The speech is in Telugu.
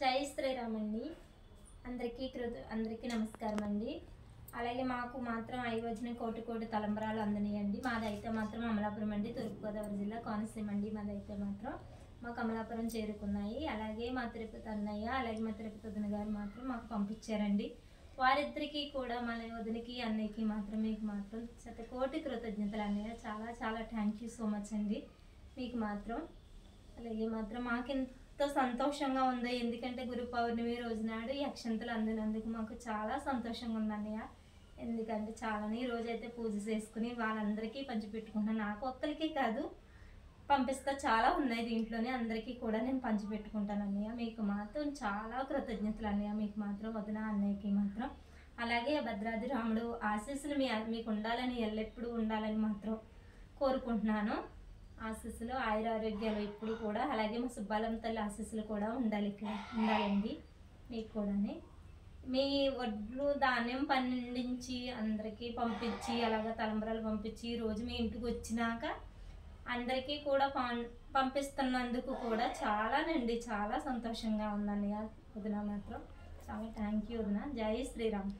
జై శ్రీరామ్ అండి. అందరికీ నమస్కారం అండి. అలాగే మాకు మాత్రం అయోధ్యన కోటి తలంబరాలు అందనియండి. మాదైతే మాత్రం అమలాపురం అండి, తూర్పుగోదావరి జిల్లా కోనసీమ అండి. మాదైతే మాత్రం మాకు అమలాపురం చేరుకున్నాయి. అలాగే మా తిరుపతి అన్నయ్య, అలాగే మా తిరుపతి వదిన గారు మాత్రం మాకు పంపించారండి. వారిద్దరికీ కూడా మన వదినకి అన్నయ్యకి మాత్రం మీకు మాత్రం శతకోటి కృతజ్ఞతలు అన్నయ్య. చాలా చాలా థ్యాంక్ యూ సో మచ్ అండి మీకు మాత్రం. అలాగే మాత్రం మాకెంతో సంతోషంగా ఉందో, ఎందుకంటే గురు పౌర్ణమి రోజు నాడు ఈ అక్షంతలు అందినందుకు మాకు చాలా సంతోషంగా ఉంది అన్నయ్య. ఎందుకంటే చాలానే ఈ రోజైతే పూజ చేసుకుని వాళ్ళందరికీ పంచిపెట్టుకుంటున్నాను. నాకు ఒక్కరికి కాదు, పంపిస్తా చాలా ఉన్నాయి దీంట్లోనే, అందరికీ కూడా నేను పంచిపెట్టుకుంటాను అన్నయ్య. మీకు మాత్రం చాలా కృతజ్ఞతలు అన్నయ్య. మీకు మాత్రం వదిన అన్నయ్యకి మాత్రం. అలాగే భద్రాద్రి రాముడు ఆశీస్సులు మీకు ఉండాలని, ఎల్లప్పుడూ ఉండాలని మాత్రం కోరుకుంటున్నాను. ఆశీస్సులు ఆయురారోగ్యాలు ఇప్పుడు కూడా, అలాగే మా సుబ్బాలమ్మ తల్లి ఆశీస్సులు కూడా ఉండాలండి మీకు కూడా. మీ వడ్లు ధాన్యం పండించి అందరికీ పంపించి, అలాగే తలంబరాలు పంపించి ఈరోజు మీ ఇంటికి వచ్చినాక అందరికీ కూడా పంపిస్తున్నందుకు కూడా చాలానండి, చాలా సంతోషంగా ఉందన్నయ్య వదిన మాత్రం. చాలా థ్యాంక్ యూ వదిన. జై శ్రీరామ్.